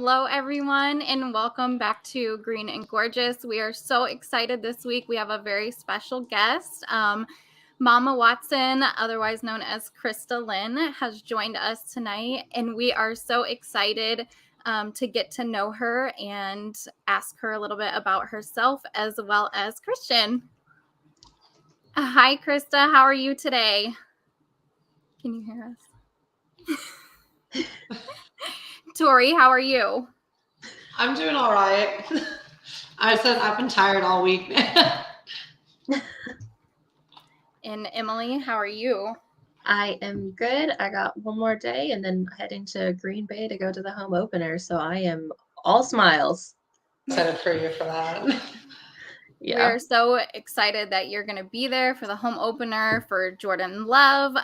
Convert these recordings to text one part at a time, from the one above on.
Hello, everyone, and welcome back to Green and Gorgeous. We are so excited this week. We have a very special guest. Mama Watson, otherwise known as Christa Lynn, has joined us tonight, and we are so excited to get to know her and ask her a little bit about herself as well as Christian. Hi, Christa. How are you today? Can you hear us? Tori, how are you? I'm doing all right. I said I've been tired all week. And Emily, how are you? I am good. I got one more day and then heading to Green Bay to go to the home opener. So I am all smiles. Excited for you for that. Yeah. We are so excited that you're going to be there for the home opener for Jordan Love.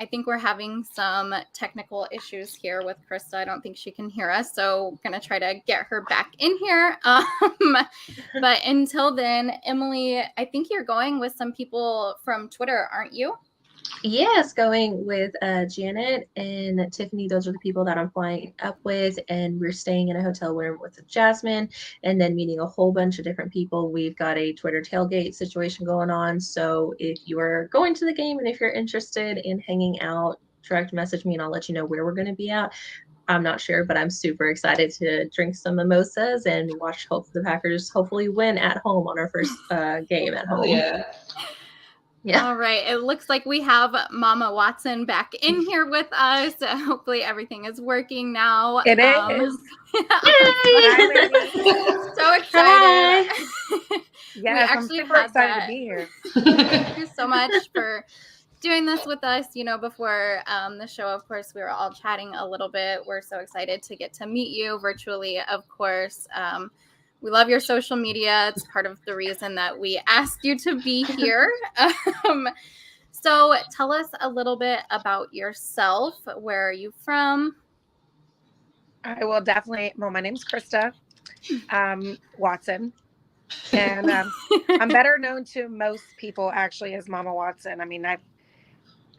I think we're having some technical issues here with Christa. I don't think she can hear us, so I'm going to try to get her back in here. But until then, Emily, I think you're going with some people from Twitter, aren't you? Yes, going with Janet and Tiffany. Those are the people that I'm flying up with, and we're staying in a hotel room with Jasmine and then meeting a whole bunch of different people. We've got a Twitter tailgate situation going on, so if you are going to the game and if you're interested in hanging out, direct message me and I'll let you know where we're going to be at. I'm not sure, but I'm super excited to drink some mimosas and watch the Packers hopefully win at home on our first game at home. Yeah. All right. It looks like we have Mama Watson back in here with us. Hopefully everything is working now. It is. So excited. Yes, I'm super excited to be here. Thank you so much for doing this with us. You know, before the show, of course, we were all chatting a little bit. We're so excited to get to meet you virtually, of course. We love your social media. It's part of the reason that we asked you to be here. So tell us a little bit about yourself. Where are you from? I will definitely. Well, my name's Christa Watson. And I'm better known to most people actually as Mama Watson. I mean,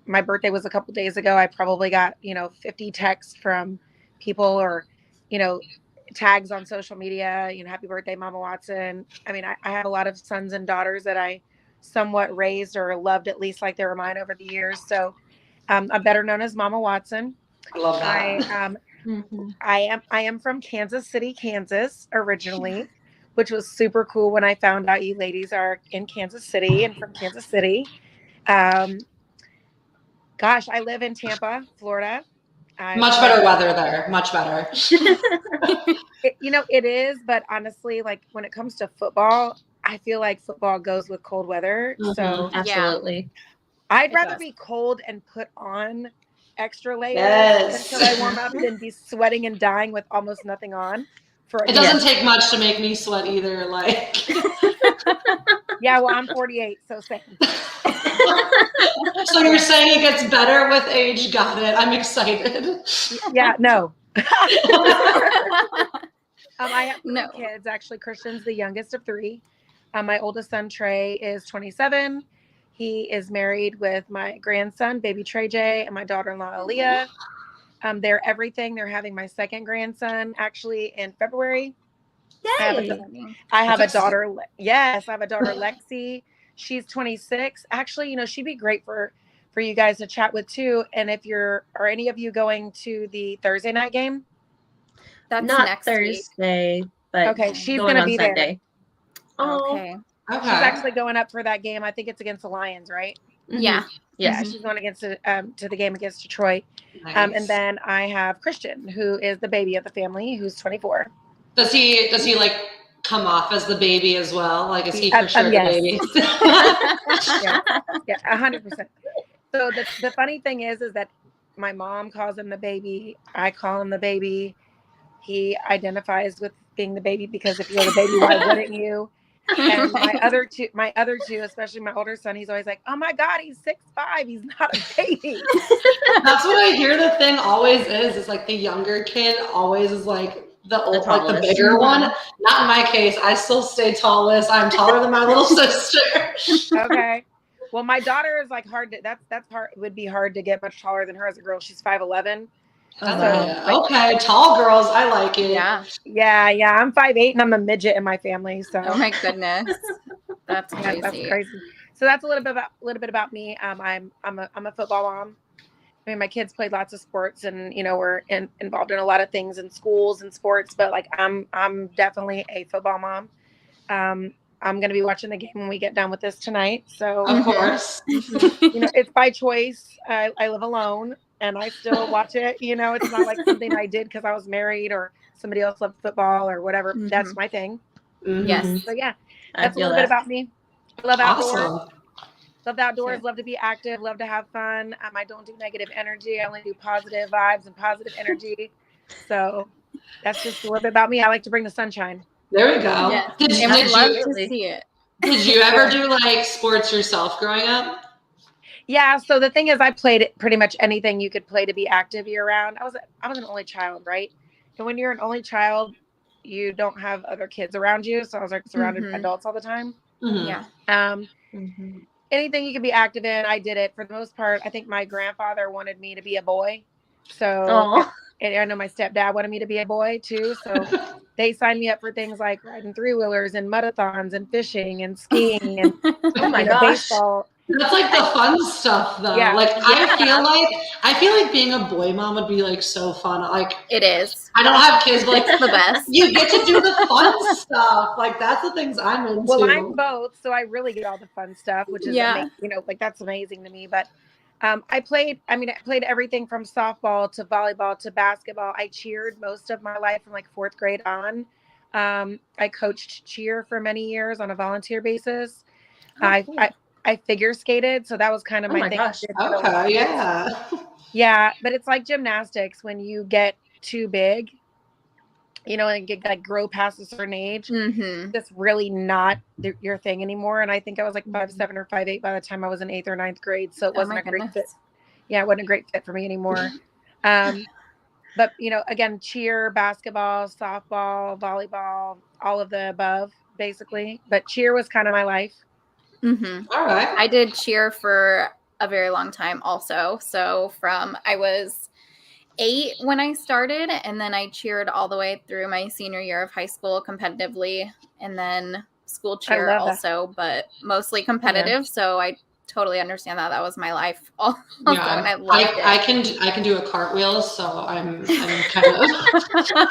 my birthday was a couple days ago. I probably got, 50 texts from people or, tags on social media, happy birthday, Mama Watson. I mean, I have a lot of sons and daughters that I somewhat raised or loved, at least like they were mine over the years. So I'm better known as Mama Watson. I love that. I am from Kansas City, Kansas originally, which was super cool when I found out you ladies are in Kansas City and from Kansas City. I live in Tampa, Florida. Much better weather there. Much better. It is, but honestly, like when it comes to football, I feel like football goes with cold weather. So absolutely. I'd rather be cold and put on extra layers until I warm up than be sweating and dying with almost nothing on. It doesn't take much to make me sweat either. Like, yeah, well, I'm 48, so same. So you're saying it gets better with age? Got it. I'm excited. Yeah, no. I have three kids. Actually, Christian's the youngest of three. My oldest son, Trey, is 27. He is married with my grandson, baby Trey J, and my daughter-in-law, Aaliyah. They're everything. They're having my second grandson actually in February. Yay. I have a daughter. Yes, I have a daughter, Lexi. She's 26. Actually, she'd be great for you guys to chat with too. And if are any of you going to the Thursday night game? That's not next Thursday, week. But okay, she's going to be Sunday. There. Okay. She's actually going up for that game. I think it's against the Lions, right? Yeah. Yeah, she's going against to the game against Detroit. Nice. And then I have Christian, who is the baby of the family, who's 24. Does he like come off as the baby as well? Like, is he for sure the baby? Yeah, 100%. So the funny thing is that my mom calls him the baby. I call him the baby. He identifies with being the baby because if you're the baby, why wouldn't you? And my other two, especially my older son, he's always like, "Oh my God, he's 6'5". He's not a baby." That's what I hear. The thing always is like the younger kid always is like the bigger one. Not in my case. I still stay tallest. I'm taller than my little sister. Okay. Well, my daughter is like hard to. That's hard. It would be hard to get much taller than her as a girl. She's 5'11". I So, like it. Okay, tall girls. I like it. Yeah. yeah. I'm 5'8" and I'm a midget in my family. So Oh my goodness. That's yeah, crazy. that's crazy. So that's a little bit about me. I'm a football mom. I mean, my kids played lots of sports, and we're involved in a lot of things in schools and sports. But like, I'm definitely a football mom. I'm going to be watching the game when we get done with this tonight. So, Of course. it's by choice. I live alone and I still watch it. It's not like something I did because I was married or somebody else loved football or whatever. That's my thing. Yes. So yeah, I that's a feel little bit that. about me. I love outdoors. Awesome. Love the outdoors. Sure. Love to be active. Love to have fun. I don't do negative energy. I only do positive vibes and positive energy. So that's just a little bit about me. I like to bring the sunshine. There we go. Yes. Did And we love Absolutely. to see it. you ever do like sports yourself growing up? Yeah. So the thing is, I played pretty much anything you could play to be active year round. I was an only child, right? And when you're an only child, you don't have other kids around you. So I was like surrounded by adults all the time. Yeah. Anything you could be active in, I did it. For the most part, I think my grandfather wanted me to be a boy. So, and I know my stepdad wanted me to be a boy too. So they signed me up for things like riding three-wheelers and marathons and fishing and skiing and Oh my gosh. baseball. That's like the fun stuff though. Yeah. Like I feel like being a boy mom would be like so fun. Like It is. I don't have kids, but like It's the best. you get to do the fun stuff. Like that's the things I'm into. Well, I'm both, so I really get all the fun stuff, which is Yeah. amazing. Like that's amazing to me. But I played everything from softball to volleyball to basketball. I cheered most of my life from like 4th grade on. I coached cheer for many years on a volunteer basis. Oh, cool. I figure skated, so that was kind of my thing. Gosh. Okay, yeah. Yeah, but it's like gymnastics when you get too big, and get like grow past a certain age. That's really not your thing anymore. And I think I was like 5'7" or 5'8" by the time I was in 8th or 9th grade, so it wasn't a great fit. Yeah, it wasn't a great fit for me anymore. But again, cheer, basketball, softball, volleyball, all of the above, basically. But cheer was kind of my life. All right. I did cheer for a very long time also. So I was 8 when I started, and then I cheered all the way through my senior year of high school competitively, and then school cheer also, but mostly competitive. So I totally understand that was my life also, yeah, and I loved it. I can do a cartwheel, so I'm kind of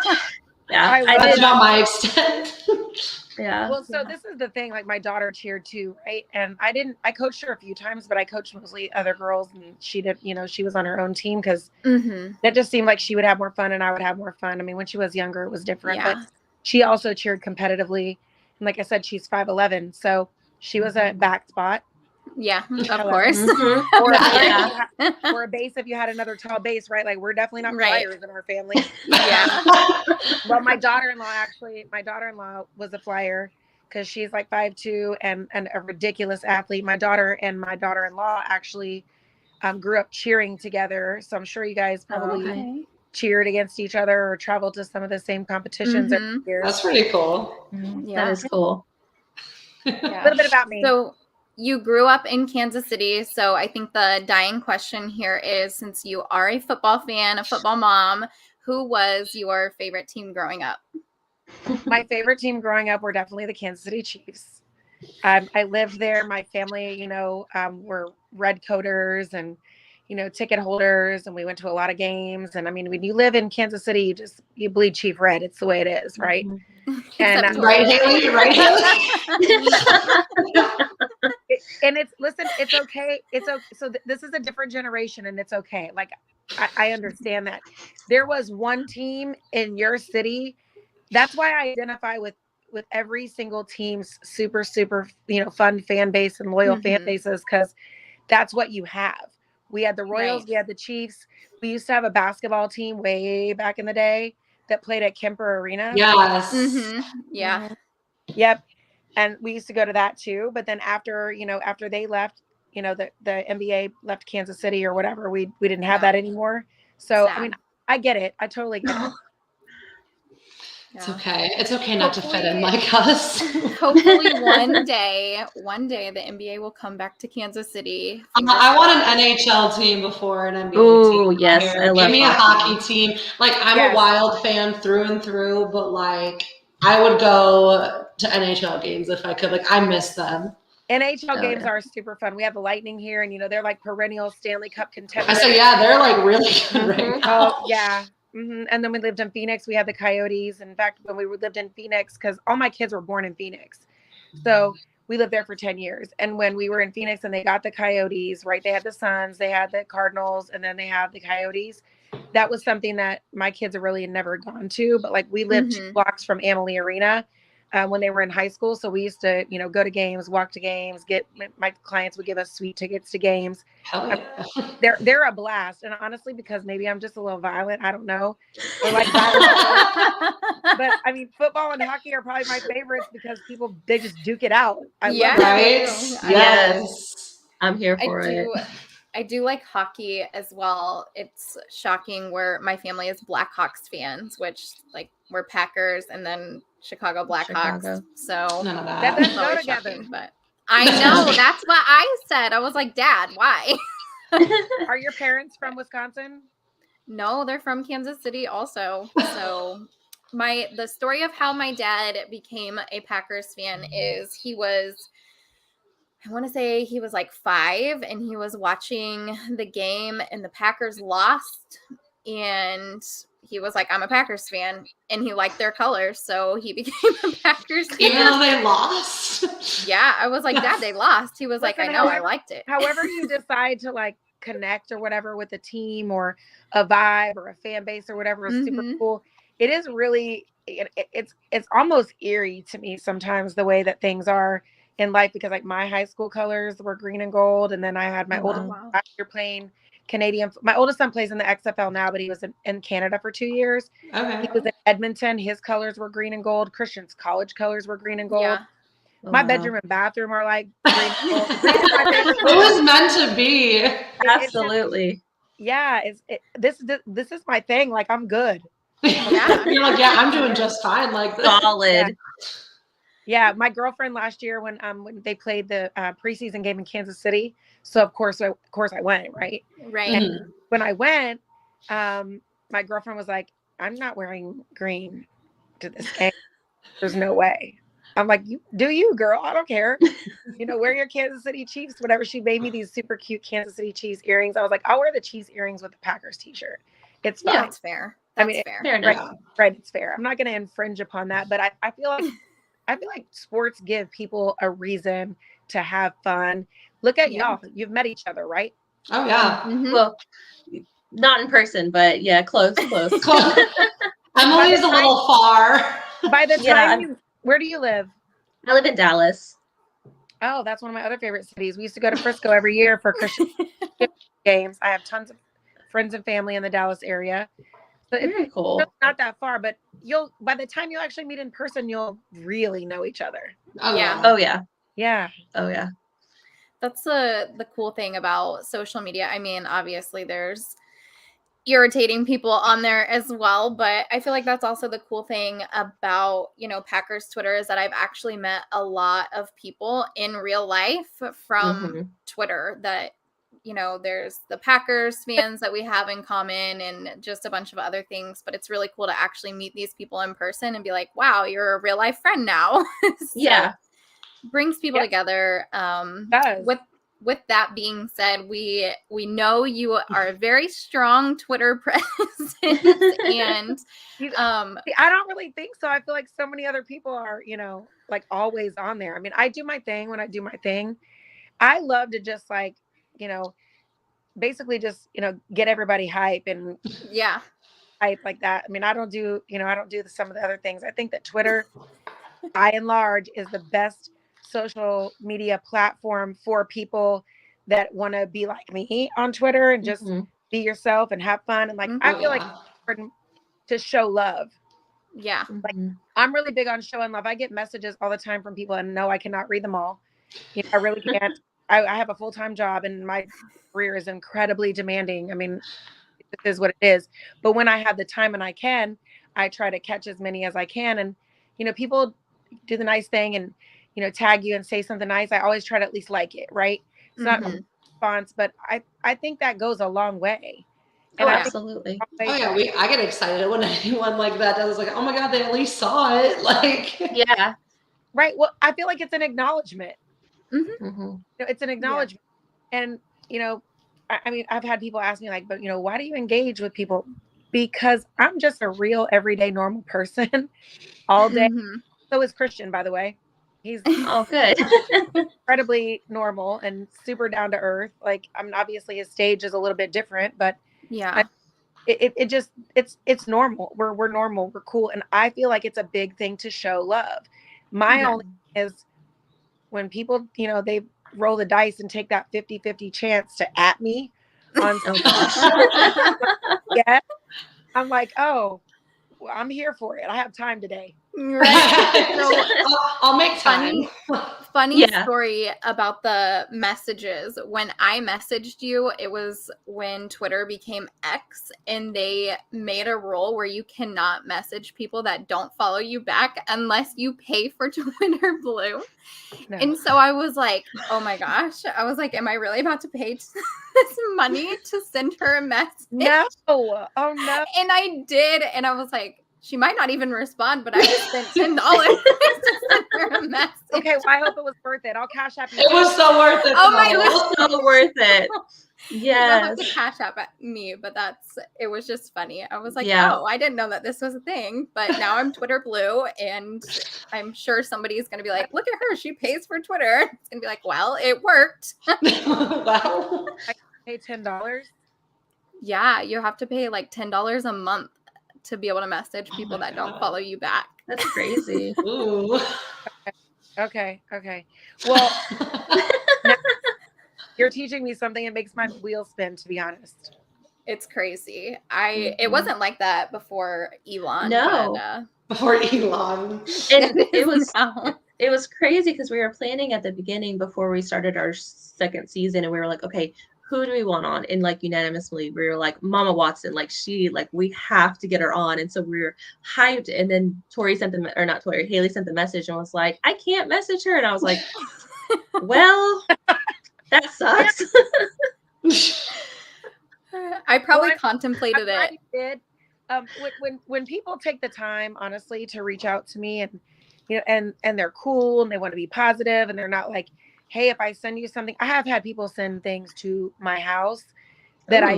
yeah. That's about my extent. Yeah. Well, so this is the thing, like my daughter cheered too, right? And I coached her a few times, but I coached mostly other girls, and she did, she was on her own team because that just seemed like she would have more fun and I would have more fun. I mean, when she was younger, it was different, but she also cheered competitively. And like I said, she's 5'11", so she was a back spot. Yeah, of course. Or a base if you had another tall base, right? Like we're definitely not flyers in our family. Yeah. Well, my daughter-in-law was a flyer because she's like 5'2" and a ridiculous athlete. My daughter and my daughter-in-law actually grew up cheering together. So I'm sure you guys probably cheered against each other or traveled to some of the same competitions every year. That's pretty cool. Yeah. That is cool. A little bit about me. So you grew up in Kansas City. So I think the dying question here is, since you are a football fan, a football mom, who was your favorite team growing up? My favorite team growing up were definitely the Kansas City Chiefs. I lived there. My family, were red coaters and, ticket holders, and we went to a lot of games. And I mean, when you live in Kansas City, you bleed Chief red. It's the way it is, right? And right, Haley, right, Haley. And it's okay. So this is a different generation, and it's okay. Like I understand that. There was one team in your city. That's why I identify with every single team's super fun fan base and loyal fan bases, because that's what you have. We had the Royals, we had the Chiefs. We used to have a basketball team way back in the day that played at Kemper Arena. Yes. Yeah. Yep. And we used to go to that too. But then after they left, the NBA left Kansas City or whatever, we didn't have that anymore. So, I mean, I get it. I totally get it. It's Yeah. okay. It's okay not to fit in Hopefully- like us. Hopefully one day the NBA will come back to Kansas City. Fingers I want an crossed. NHL team before an NBA Ooh, team. yes, Here. I love Give me a hockey. hockey team. Like, I'm Yes. a Wild fan through and through, but like, I would go to NHL games if I could. Like, I miss them. NHL Oh, games yeah. are super fun. We have the Lightning here, and they're like perennial Stanley Cup contenders. I say, yeah, they're like really good right now. Oh yeah. And then we lived in Phoenix. We had the Coyotes. In fact, when we lived in Phoenix, because all my kids were born in Phoenix, so we lived there for 10 years. And when we were in Phoenix and they got the Coyotes, right? They had the Suns, they had the Cardinals, and then they had the Coyotes. That was something that my kids have really never gone to. But like, we lived 2 blocks from Amalie Arena when they were in high school. So we used to, go to games, walk to games, my clients would give us sweet tickets to games. Hell yeah. They're a blast. And honestly, because maybe I'm just a little violent, I don't know. Or like violent. But I mean, football and hockey are probably my favorites because they just duke it out. I love it. Right? Yes. I'm here for it. I do like hockey as well. It's shocking where my family is Blackhawks fans, which like we're Packers and then Chicago Blackhawks. Chicago. So None of That that. doesn't it's go always together. shocking, but I know that's what I said. I was like, Dad, why? Are your parents from Wisconsin? No, they're from Kansas City also. So the story of how my dad became a Packers fan is I want to say he was like 5 and he was watching the game and the Packers lost and he was like, I'm a Packers fan, and he liked their colors, so he became a Packers fan. Even though they lost? Yeah, I was like, Dad, they lost. He was like, I know, I liked it. However you decide to like connect or whatever with a team or a vibe or a fan base or whatever is super cool. It is really, it's almost eerie to me sometimes the way that things are in life, because like my high school colors were green and gold, and then I had my oldest last year playing Canadian. My oldest son plays in the XFL now, but he was in Canada for 2 years. Okay. He was in Edmonton. His colors were green and gold. Christian's college colors were green and gold. Yeah. My bedroom and bathroom are like green and gold. It was meant to be. Absolutely. This is my thing. Like, I'm good. Yeah. You're like, yeah, I'm doing just fine. Like, Solid. Yeah, my girlfriend last year when they played the preseason game in Kansas City, so of course I went, right? Right. And when I went, my girlfriend was like, "I'm not wearing green to this game. There's no way." I'm like, "You do you, girl? I don't care. Wear your Kansas City Chiefs, whatever." She made me these super cute Kansas City Chiefs earrings. I was like, "I'll wear the Chiefs earrings with the Packers t-shirt. It's fine." Yeah, that's fair. That's fair. Fair enough. Right, it's fair. I'm not going to infringe upon that, but I feel like sports give people a reason to have fun. Look at y'all. You've met each other, right? oh, yeah. Well, not in person, but yeah, close. Emily's a little far. By the time where do you live? I live in Dallas. Oh, that's one of my other favorite cities. We used to go to Frisco every year for Christian games. I have tons of friends and family in the Dallas area. So Very cool. It's not that far, but by the time you actually meet in person, you'll really know each other. Oh, Yeah. Oh yeah. Yeah. Oh yeah. That's the cool thing about social media. I mean, obviously there's irritating people on there as well, but I feel like that's also the cool thing about, Packers Twitter is that I've actually met a lot of people in real life from Twitter that, there's the Packers fans that we have in common and just a bunch of other things, but it's really cool to actually meet these people in person and be like, wow, you're a real life friend now. Yeah. Brings people together. With that being said, we know you are a very strong Twitter presence, and I don't really think so. I feel like so many other people are, like always on there. I mean, I do my thing when I do my thing. I love to just like, basically just, get everybody hype and hype like that. I mean, I don't do some of the other things. I think that Twitter, by and large, is the best social media platform for people that want to be like me on Twitter and just be yourself and have fun. And like, I feel like it's important to show love. Yeah. Like, I'm really big on showing love. I get messages all the time from people, and no, I cannot read them all. I really can't. I have a full-time job and my career is incredibly demanding. I mean, it is what it is. But when I have the time and I I try to catch as many as I can. And, people do the nice thing and, tag you and say something nice. I always try to at least like it, right? It's not a response, but I think that goes a long way. And absolutely. Oh yeah, I get excited when anyone like that does. Like, oh my God, they at least saw it. Like, yeah, right. Well, I feel like it's an acknowledgement. It's an acknowledgement, and I mean, I've had people ask me like, but why do you engage with people? Because I'm just a real everyday normal person all day. So is Christian, by the way. He's good. incredibly normal and super down to earth. Like, I mean, obviously his stage is a little bit different, but it's normal. We're normal. We're cool. And I feel like it's a big thing to show love. My only is when people, they roll the dice and take that 50-50 chance to at me on yeah, I'm like, oh, well, I'm here for it. I have time today. Right. So I'll make time. Funny story about the messages. When I messaged you, it was when Twitter became X, and they made a rule where you cannot message people that don't follow you back unless you pay for Twitter Blue. No. And so I was like, oh my gosh. I was like, am I really about to pay this money to send her a message? No. Oh no. And I did. And I was like, she might not even respond, but I just spent $10 to send her a message. Okay, well, I hope it was worth it. I'll cash app you. It was so worth it. Oh my God. It was so worth it. You don't have to cash app at me, but it was just funny. I was like, oh, I didn't know that this was a thing, but now I'm Twitter Blue, and I'm sure somebody's going to be like, look at her, she pays for Twitter. It's going to be like, well, it worked. Wow. I pay $10? Yeah, you have to pay like $10 a month to be able to message people that don't follow you back. That's crazy. Ooh. Okay. Well, now you're teaching me something that makes my wheels spin, to be honest. It's crazy. It wasn't like that before Elon. No. But, before Elon. And it was crazy because we were planning at the beginning before we started our second season, and we were like, okay, who do we want on? And like unanimously, we were like, Mama Watson, we have to get her on. And so we were hyped. And then Haley sent the message and was like, I can't message her. And I was like, well, that sucks. I probably contemplated it. Did. When people take the time, honestly, to reach out to me and they're cool and they want to be positive and they're not like, hey, if I send you something, I have had people send things to my house that I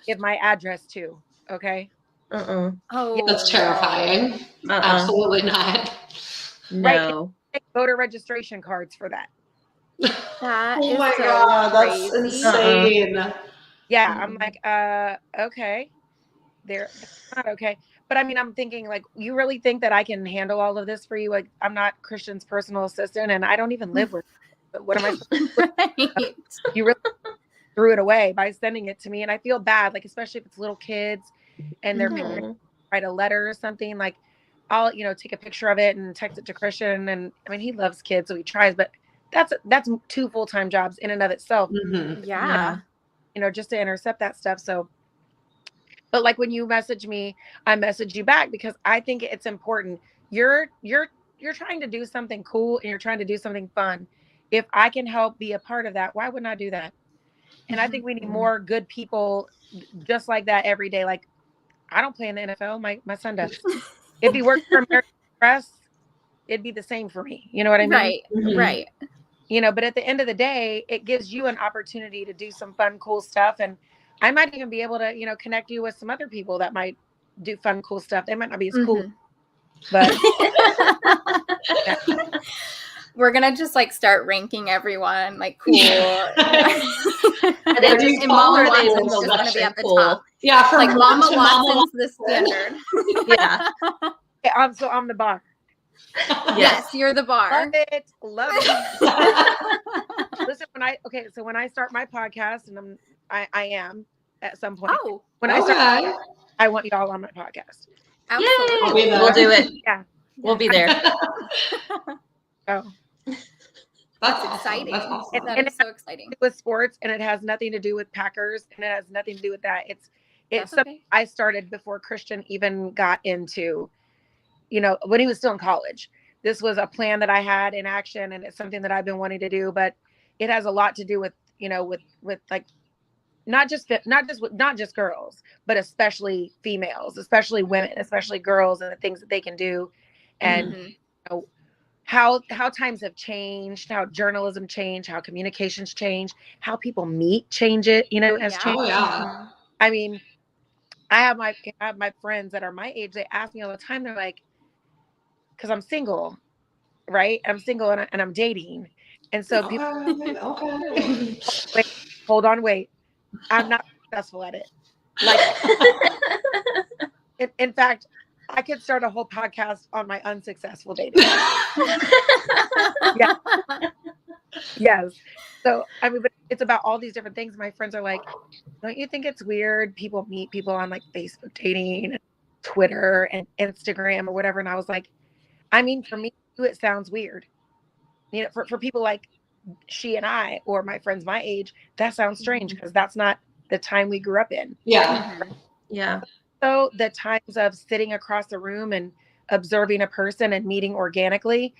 give my address to. Okay. Oh, that's terrifying. Absolutely not. No. Right. Voter registration cards for that. Oh my God, that's insane. Yeah, I'm like, okay. That's not okay. But I mean, I'm thinking like, you really think that I can handle all of this for you? Like, I'm not Christian's personal assistant and I don't even live with him. But what am I supposed to do? Right. You really threw it away by sending it to me. And I feel bad, like, especially if it's little kids and their parents write a letter or something, like I'll, take a picture of it and text it to Christian. And I mean, he loves kids, so he tries, but that's 2 full-time jobs in and of itself. Yeah. Just to intercept that stuff. So, but like when you message me, I message you back because I think it's important. You're trying to do something cool and you're trying to do something fun. If I can help be a part of that, why wouldn't I do that? And I think we need more good people just like that every day. Like, I don't play in the NFL. My son does. If he worked for American Express, it'd be the same for me. You know what I mean? Right. But at the end of the day, it gives you an opportunity to do some fun, cool stuff. And I might even be able to, connect you with some other people that might do fun, cool stuff. They might not be as cool, but we're going to just like start ranking everyone like cool. And Mama Watson's just going to be at the top. Yeah. Like Mama Watson's the standard. Yeah. So I'm the bar. Yes, you're the bar. Love it. Listen, when I start my podcast, and I am at some point. Oh, when I start, I want y'all on my podcast. Absolutely. Yay! We'll do it. Yeah, we'll be there. Oh, that's exciting. That's awesome. That is so exciting. With sports, and it has nothing to do with Packers, and it has nothing to do with that. It's That's something I started before Christian even got into, when he was still in college. This was a plan that I had in action, and it's something that I've been wanting to do, but it has a lot to do with, with like, not just girls, but especially females, especially women, especially girls, and the things that they can do. And how times have changed, how journalism changed, how communications change, how people meet has changed. Oh yeah. I mean, I have my friends that are my age. They ask me all the time. They're like, because I'm single, right? I'm single and I'm dating, and so people. Okay. Wait. I'm not successful at it. Like, in fact, I could start a whole podcast on my unsuccessful dating. Yeah. Yes. So, I mean, but it's about all these different things. My friends are like, don't you think it's weird? People meet people on like Facebook dating, and Twitter and Instagram or whatever. And I was like, I mean, for me, it sounds weird. For people like she and I, or my friends my age, that sounds strange because that's not the time we grew up in. Yeah. Yeah. So the times of sitting across the room and observing a person and meeting organically,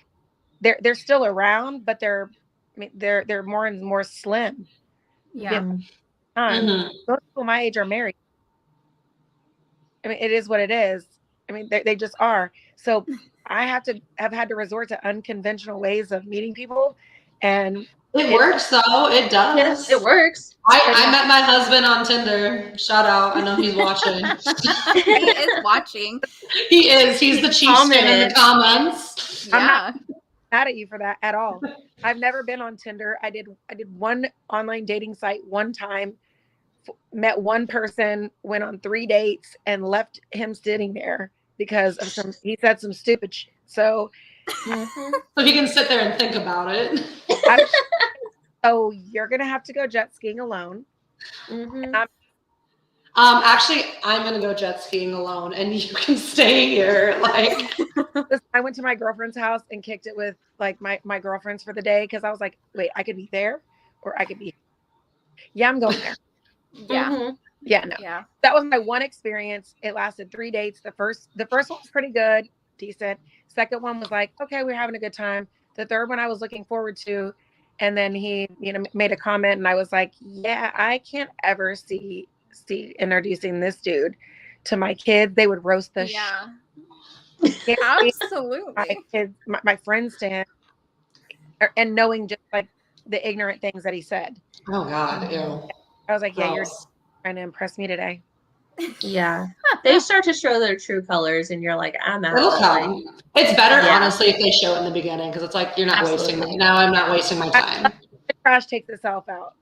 they're still around, but they're more and more slim. Yeah. Most people my age are married. I mean, it is what it is. I mean, they just are. So I have had to resort to unconventional ways of meeting people, and it works though. It does. Yes, it works. I met my husband on Tinder. Shout out. I know he's watching. He is watching. He is. He's the chief fan in the comments. Yeah. I'm not mad at you for that at all. I've never been on Tinder. I did one online dating site one time, met one person, went on 3 dates, and left him sitting there because of he said some stupid shit. So so he can sit there and think about it. So you're gonna have to go jet skiing alone. Actually, I'm gonna go jet skiing alone, and you can stay here. Like, I went to my girlfriend's house and kicked it with like my girlfriends for the day because I was like, wait, I could be there, or I could be. Yeah, I'm going there. Yeah. Yeah, no. Yeah. That was my one experience. It lasted 3 dates. The first one was pretty good, decent. Second one was like, okay, we're having a good time. The third one I was looking forward to. And then he, made a comment, and I was like, yeah, I can't ever see introducing this dude to my kids. They would roast the shit. Absolutely. My kids, my friends to him, and knowing just like the ignorant things that he said. Oh God, ew. I was like, yeah, you're trying to impress me today. Yeah. They start to show their true colors, and you're like, I'm out. Like, it's better, honestly, if they show it in the beginning, because it's like, you're not wasting I'm not wasting my time. The trash takes itself out.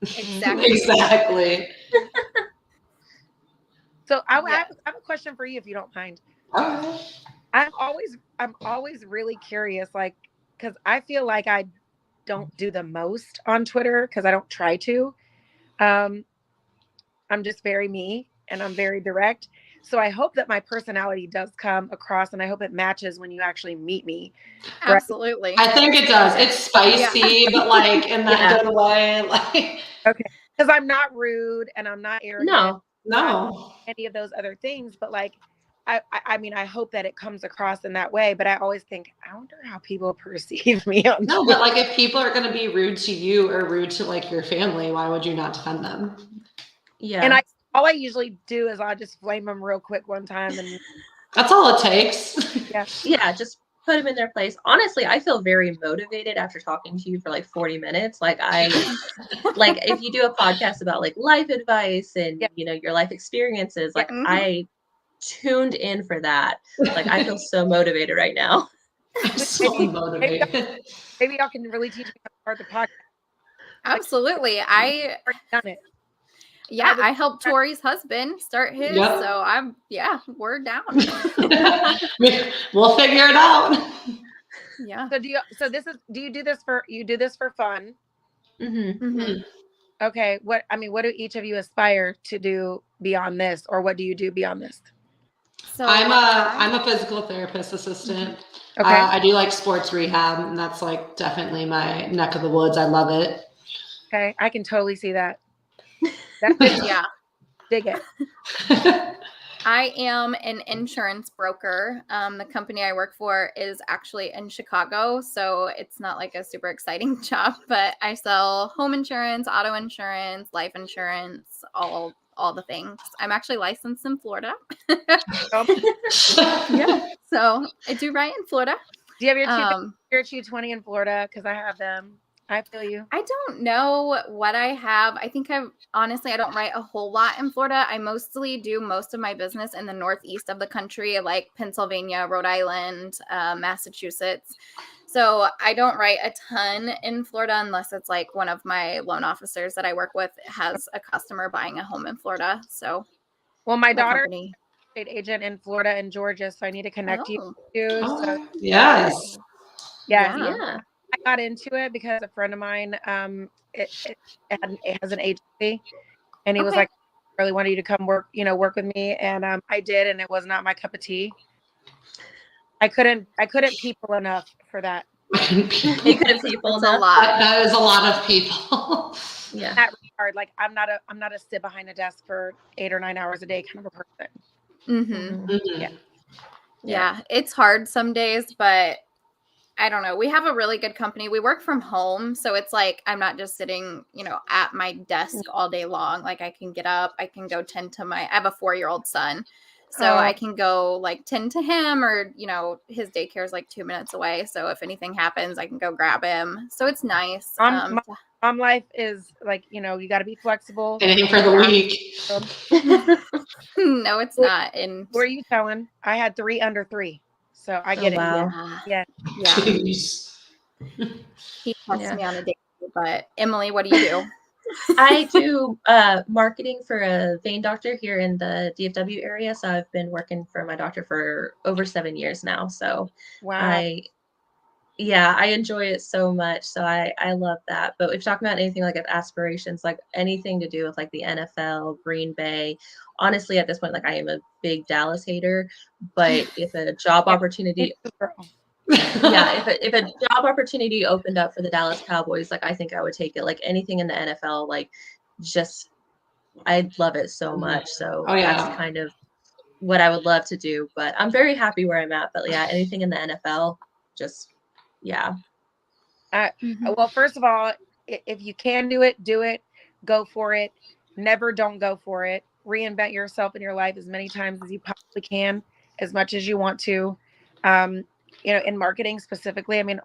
Exactly. So I have a question for you, if you don't mind. I'm always really curious, like, because I feel like I don't do the most on Twitter because I don't try to. I'm just very me, and I'm very direct. So I hope that my personality does come across, and I hope it matches when you actually meet me. Absolutely. I think it does. It's spicy, but like in that good way. Like, okay, because I'm not rude and I'm not arrogant. No. Any of those other things, but like, I mean, I hope that it comes across in that way. But I always think, I wonder how people perceive me. No, but like, if people are going to be rude to you or rude to like your family, why would you not defend them? Yeah. And all I usually do is I'll just flame them real quick one time, and that's all it takes. Yeah, just put them in their place. Honestly, I feel very motivated after talking to you for like 40 minutes. Like like if you do a podcast about like life advice and your life experiences, like I tuned in for that. Like I feel so motivated right now. I'm so motivated. Maybe y'all can really teach me how to start the podcast. Absolutely. I done it. Yeah, I helped Tori's husband start his, so we're down. We'll figure it out. Yeah. So do you do this for fun? Okay. What do each of you aspire to do beyond this, or what do you do beyond this? So I'm a physical therapist assistant. Okay. I do like sports rehab, and that's like definitely my neck of the woods. I love it. Okay, I can totally see that. Dig it. I am an insurance broker. The company I work for is actually in Chicago, so it's not like a super exciting job, but I sell home insurance, auto insurance, life insurance, all the things. I'm actually licensed in Florida. Yeah, so I do write in Florida. Do you have your 220 in Florida? Because I have them. I feel you. I don't know what I have. I think I don't write a whole lot in Florida. I mostly do most of my business in the northeast of the country, like Pennsylvania, Rhode Island, Massachusetts. So I don't write a ton in Florida unless it's like one of my loan officers that I work with has a customer buying a home in Florida. So, well, my daughter is a state agent in Florida and Georgia, so I need to connect you to. So yes. Yeah. I got into it because a friend of mine it has an agency, and he was like, I really wanted you to come work with me, and I did, and it was not my cup of tea. I couldn't people enough for that. You couldn't people enough. That is a lot of people. Yeah. That regard, like I'm not a sit behind a desk for 8 or 9 hours a day kind of a person. Mm-hmm. Mm-hmm. Yeah, it's hard some days, but I don't know. We have a really good company. We work from home. So it's like I'm not just sitting, at my desk all day long. Like I can get up, I can go tend to I have a 4-year-old son. So I can go like tend to him or, his daycare is like 2 minutes away. So if anything happens, I can go grab him. So it's nice. Mom life is like, you got to be flexible. Anything for the week. No, it's not. Who are you telling? I had 3 under 3. So I get it. Wow. Yeah. Jeez. He texts me on a day, but Emily, what do you do? I do marketing for a vein doctor here in the DFW area. So I've been working for my doctor for over 7 years now. So wow. I enjoy it so much. So I love that. But if you're talking about anything like aspirations, like anything to do with like the NFL, Green Bay, honestly, at this point, like I am a big Dallas hater, but if a job opportunity, if a job opportunity opened up for the Dallas Cowboys, like I think I would take it. Like anything in the NFL, like just I love it so much. So that's kind of what I would love to do. But I'm very happy where I'm at. But yeah, anything in the NFL, just well, first of all, if you can do it, go for it. Never don't go for it. Reinvent yourself in your life as many times as you possibly can, as much as you want to. In marketing specifically, I mean,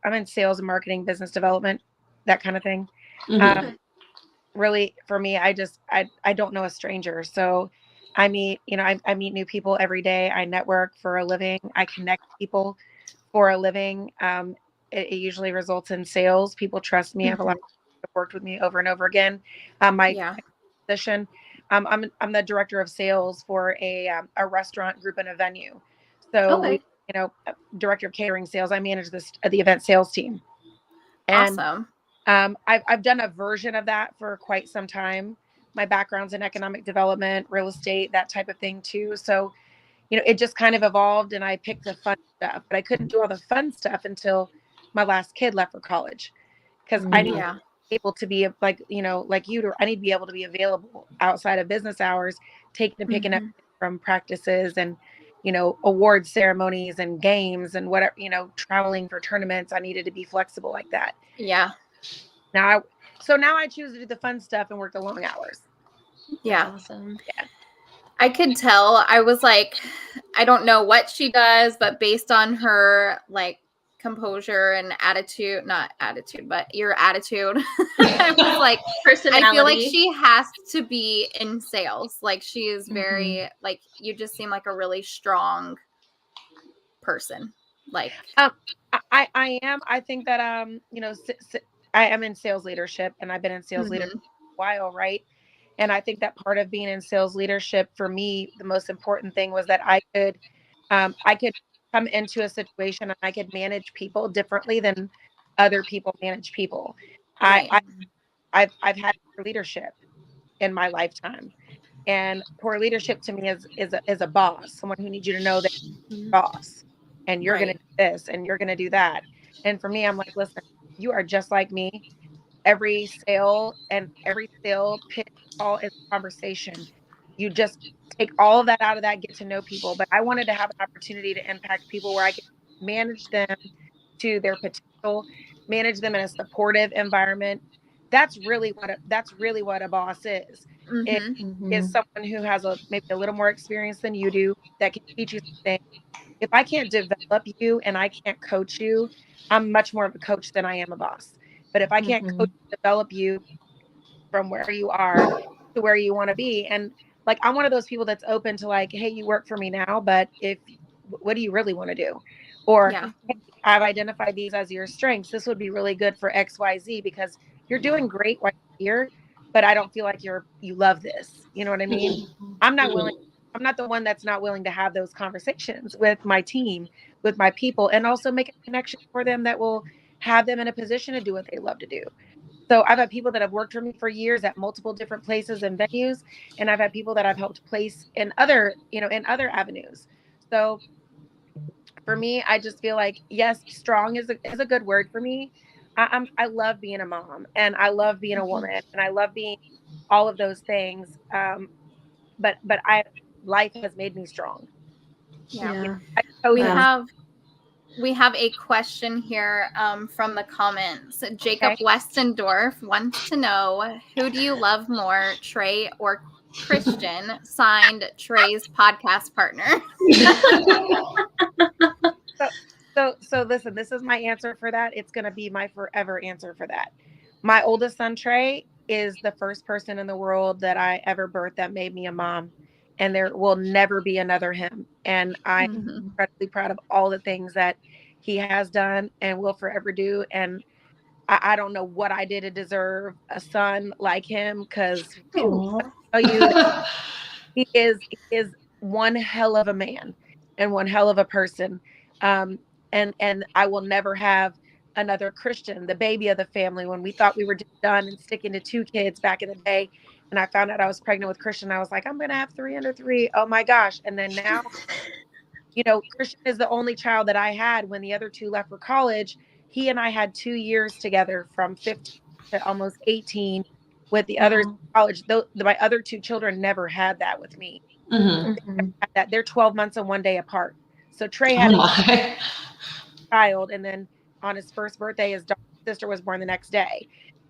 I'm in sales and marketing, business development, that kind of thing. Mm-hmm. Really, for me, I don't know a stranger. So I meet new people every day. I network for a living. I connect people for a living. It usually results in sales. People trust me. I have a lot of people who have worked with me over and over again. My position, I'm the director of sales for a restaurant group and a venue. So director of catering sales. I manage the event sales team. And, awesome. I've done a version of that for quite some time. My background's in economic development, real estate, that type of thing too. So, it just kind of evolved and I picked the fun stuff, but I couldn't do all the fun stuff until my last kid left for college. Because I need to be able to be like you, I need to be able to be available outside of business hours, taking and picking up from practices and, award ceremonies and games and whatever, traveling for tournaments. I needed to be flexible like that. Yeah. Now I choose to do the fun stuff and work the long hours. Yeah. Awesome. Yeah. I could tell. I was like, I don't know what she does, but based on her like composure and attitude, not attitude, but your attitude, I was like, personality. I feel like she has to be in sales. Like she is very like, you just seem like a really strong person. Like, I am. I think that I am in sales leadership, and I've been in sales leadership for a while, right? And I think that part of being in sales leadership for me, the most important thing was that I could come into a situation and I could manage people differently than other people manage people. Right. I've had poor leadership in my lifetime, and poor leadership to me is a boss, someone who needs you to know that you're a boss, and you're going to do this and you're going to do that. And for me, I'm like, listen, you are just like me. Every sale pitch call is a conversation. you just take all of that out of that, get to know people. But I wanted to have an opportunity to impact people where I could manage them to their potential, manage them in a supportive environment. That's really what a boss is. It is someone who has maybe a little more experience than you do, that can teach you something. If I can't develop you and I can't coach you, I'm much more of a coach than I am a boss. But if I can't coach and develop you from where you are to where you want to be, and like, I'm one of those people that's open to like, hey, you work for me now, but what do you really want to do? Or hey, I've identified these as your strengths. This would be really good for XYZ because you're doing great while you're here, but I don't feel like you love this. You know what I mean? I'm not the one that's not willing to have those conversations with my team, with my people, and also make a connection for them that will have them in a position to do what they love to do. So I've had people that have worked for me for years at multiple different places and venues, and I've had people that I've helped place in other avenues. So for me, I just feel like, yes, strong is a good word for me. I love being a mom, and I love being a woman, and I love being all of those things. But life has made me strong. Yeah. We have a question here from the comments. Jacob Westendorf wants to know, who do you love more, Trey or Christian? Signed, Trey's podcast partner. So listen, this is my answer for that. It's going to be my forever answer for that. My oldest son, Trey, is the first person in the world that I ever birthed that made me a mom. And there will never be another him. And I'm incredibly proud of all the things that he has done and will forever do. And I don't know what I did to deserve a son like him, because I'll tell you, he is one hell of a man and one hell of a person. And I will never have another Christian, the baby of the family. When we thought we were just done and sticking to 2 kids back in the day, and I found out I was pregnant with Christian, I was like, I'm going to have 3 under 3. Oh my gosh. And then now, Christian is the only child that I had when the other 2 left for college. He and I had 2 years together from 15 to almost 18 with the others in college. Though my other 2 children never had that with me. That they're 12 months and 1 day apart. So Trey had a child, and then on his first birthday, his sister was born the next day.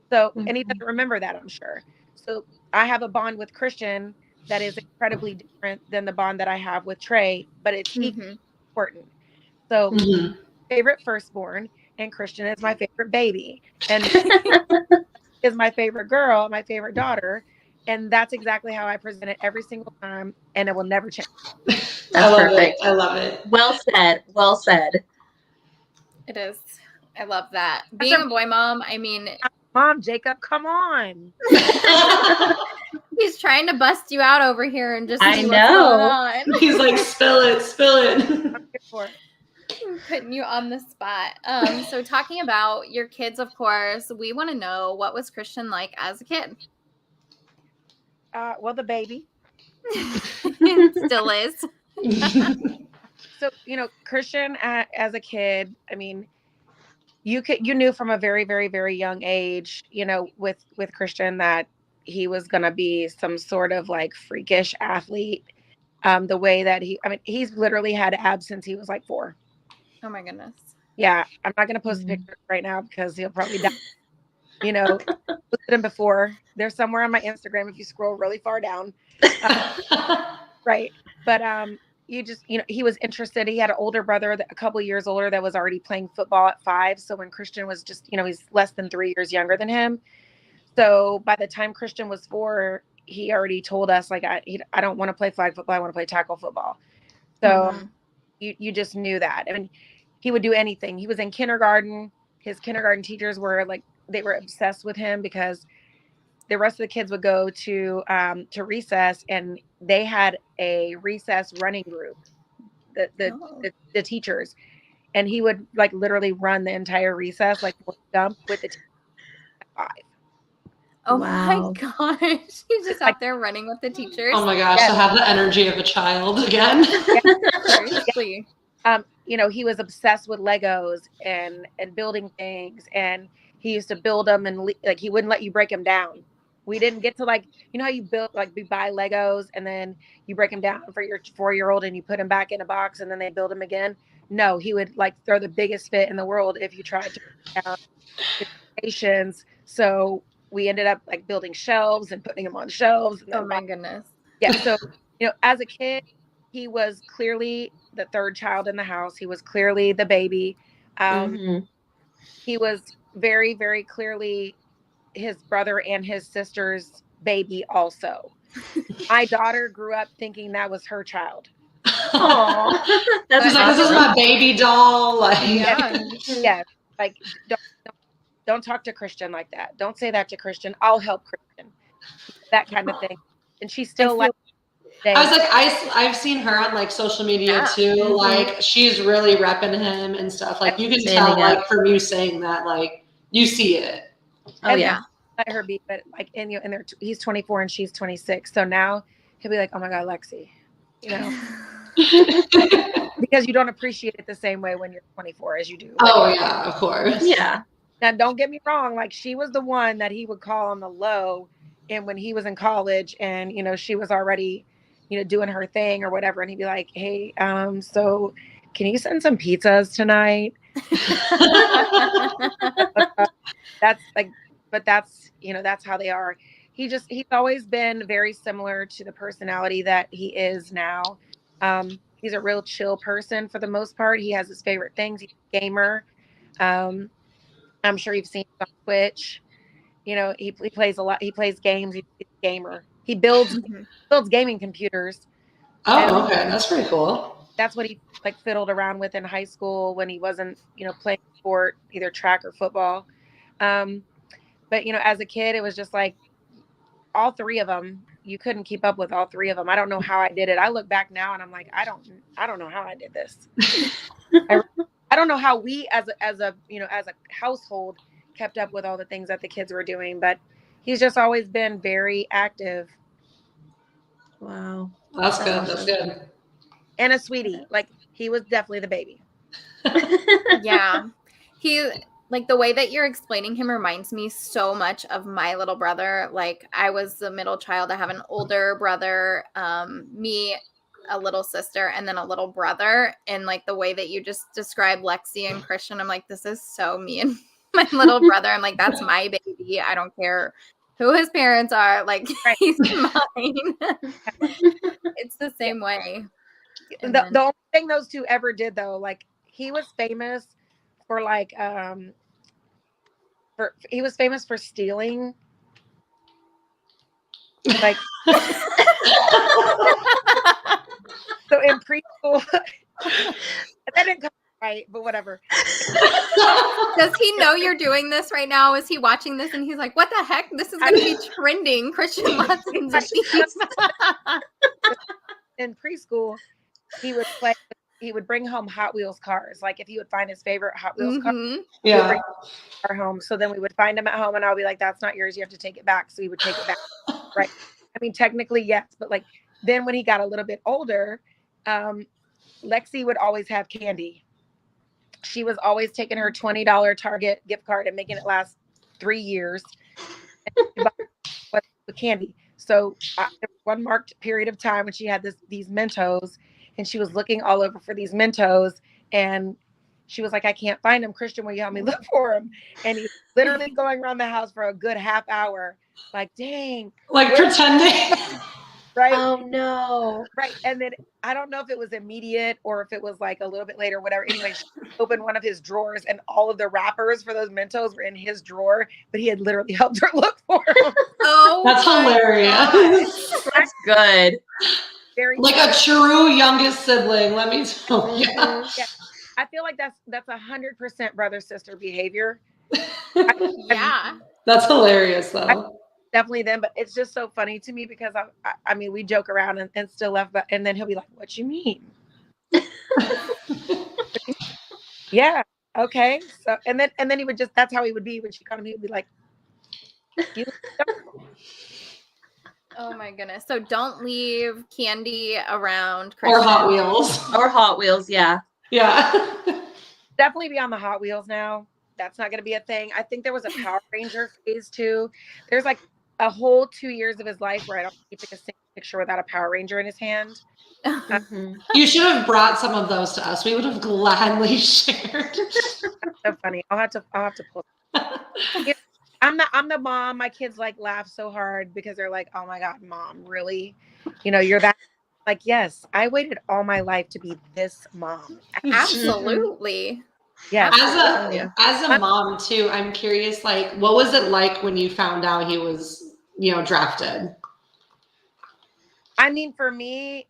So, and he doesn't remember that, I'm sure. So I have a bond with Christian that is incredibly different than the bond that I have with Trey, but it's equally important. So favorite firstborn, and Christian is my favorite baby, and is my favorite girl, my favorite daughter. And that's exactly how I present it every single time, and it will never change. That's perfect. I love it. Well said. Well said. It is. I love that. Being a boy mom, I mean, Mom, Jacob, come on. He's trying to bust you out over here and just see what's going on. He's like, spill it. I'm here for it. Putting you on the spot. So talking about your kids, of course, we want to know, what was Christian like as a kid? Well, the baby. Still is. So, Christian as a kid, I mean, you knew from a very, very, very young age, with Christian, that he was going to be some sort of like freakish athlete. The way that he's literally had abs since he was like 4. Oh my goodness. Yeah. I'm not going to post a picture right now because he'll probably die. Look at him before. They're somewhere on my Instagram if you scroll really far down. Right. But he was interested. He had an older brother, a couple of years older, that was already playing football at 5. So when Christian was just, he's less than 3 years younger than him. So by the time Christian was 4, he already told us, like, I don't want to play flag football. I want to play tackle football. So you just knew that. I mean, he would do anything. He was in kindergarten. His kindergarten teachers were like, they were obsessed with him because the rest of the kids would go to recess, and they had a recess running group, the teachers, and he would like literally run the entire recess, like jump with the teachers at 5. Oh my gosh. He's just out there running with the teachers. Oh my gosh, to have the energy of a child again. Seriously. He was obsessed with Legos and building things, and he used to build them, and like he wouldn't let you break them down. We didn't get to like, you know how you build, like we buy Legos and then you break them down for your 4-year-old and you put them back in a box and then they build them again. No, he would like throw the biggest fit in the world if you tried to break down his creations. So we ended up like building shelves and putting them on shelves. And then Oh my goodness. yeah. So, you know, as a kid, he was clearly the third child in the house. He was clearly the baby. He was very, very clearly his brother and his sister's baby also. My daughter grew up thinking that was her child. Aww. That's She's like, this is my baby doll. Like, yeah. Like, don't talk to Christian like that. Don't say that to Christian. I'll help Christian. That kind of thing. And she's still like, I was like, I've seen her on like social media too. Like she's really repping him and stuff. Like you can tell, like from you saying that, like you see it. Oh yeah. Let her be, but like he's 24 and she's 26. So now he'll be like, oh my God, Lexi, you know, because you don't appreciate it the same way when you're 24 as you do. Like, oh yeah, of course. Yeah. Now don't get me wrong. Like she was the one that he would call on the low, and when he was in college, and you know she was already, you know, doing her thing or whatever, and he'd be like, hey, so can you send some pizzas tonight? That's like, but that's, you know, that's how they are. He's always been very similar to the personality that he is now. He's a real chill person for the most part. He has his favorite things. He's a gamer. I'm sure you've seen him on Twitch. You know, he plays a lot. He plays games. He's a gamer. He builds gaming computers. Oh, okay. That's pretty cool. That's what he like fiddled around with in high school when he wasn't, you know, playing sport, either track or football. But, you know, as a kid, it was just like all three of them. You couldn't keep up with all three of them. I don't know how I did it. I look back now and I'm like, I don't know how I did this. I don't know how we as a you know, as a household kept up with all the things that the kids were doing, but he's just always been very active. Wow. That's good. That's good. And a sweetie. Like he was definitely the baby. Yeah. He, like the way that you're explaining him reminds me so much of my little brother. Like I was the middle child. I have an older brother, me, a little sister, and then a little brother. And like the way that you just described Lexi and Christian, I'm like, this is so me and my little brother. I'm like, that's my baby. I don't care who his parents are. Like he's mine. It's the same way. The only thing those two ever did though, like he was famous for like he was famous for stealing. Like so in preschool that didn't come right, but whatever. Does he know you're doing this right now? Is he watching this and he's like, what the heck? This is going to be trending. Christian Watson's a thief. In preschool, he would bring home Hot Wheels cars. Like if he would find his favorite Hot Wheels car, he would bring our home. So then we would find him at home and I'll be like, that's not yours. You have to take it back. So he would take it back. Right. I mean, technically, yes. But like, then when he got a little bit older, Lexi would always have candy. She was always taking her $20 Target gift card and making it last 3 years with candy. So there was one marked period of time when she had these Mentos and she was looking all over for these Mentos and she was like, I can't find them. Christian, will you help me look for them? And he's literally going around the house for a good half hour. Like, dang. Like pretending. Right. Oh no. Right. And then I don't know if it was immediate or if it was like a little bit later, whatever. Anyway, she opened one of his drawers and all of the wrappers for those Mentos were in his drawer, but he had literally helped her look for them. Oh, that's hilarious. That's good. Very like a true youngest sibling, let me tell you. Yeah. I feel like that's 100% brother sister behavior. Yeah. That's hilarious though. Definitely them, but it's just so funny to me because I mean, we joke around and still laugh about, and then he'll be like, what you mean? Yeah. Okay. So, and then he would just, that's how he would be when she caught him. He would be like, oh my goodness. So don't leave candy around Christian. Or Hot Wheels. Or Hot Wheels. Yeah. Yeah. Definitely be on the Hot Wheels now. That's not going to be a thing. I think there was a Power Ranger phase too. There's like a whole 2 years of his life where I don't keep a single picture without a Power Ranger in his hand. You should have brought some of those to us. We would have gladly shared. That's so funny. I'll have to pull. I'm the mom. My kids like laugh so hard because they're like, "Oh my God, mom, really? You're that." Like, yes, I waited all my life to be this mom. Absolutely. Yes. As a mom too, I'm curious, like, what was it like when you found out he was, drafted? I mean, for me,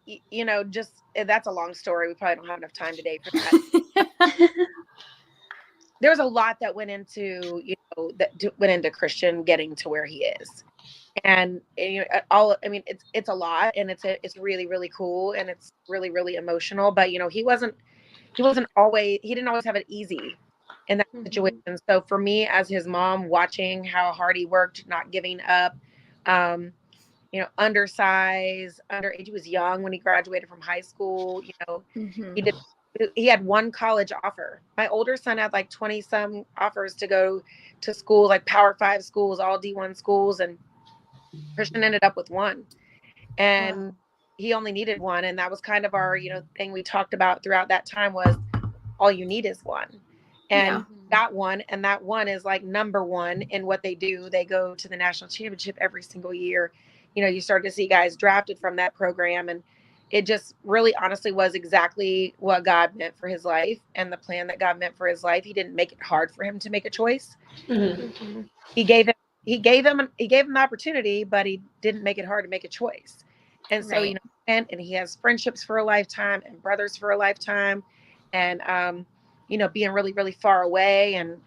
just that's a long story. We probably don't have enough time today for that. There's a lot that went into, went into Christian getting to where he is. And it's a lot, and it's really, really cool, and it's really, really emotional. But he didn't always have it easy in that situation. So for me, as his mom, watching how hard he worked, not giving up, undersized, underage. He was young when he graduated from high school. He had one college offer. My older son had like 20 some offers to go to school, like Power 5 schools, all D1 schools, and Christian ended up with one. And he only needed one, and that was kind of our thing we talked about throughout that time was all you need is one. And got one, and that one is like number one in what they do. They go to the national championship every single year. You start to see guys drafted from that program, and it just really honestly was exactly what God meant for his life and the plan that God meant for his life. He didn't make it hard for him to make a choice. He gave him the opportunity, but he didn't make it hard to make a choice. And so, and he has friendships for a lifetime and brothers for a lifetime, and being really, really far away, and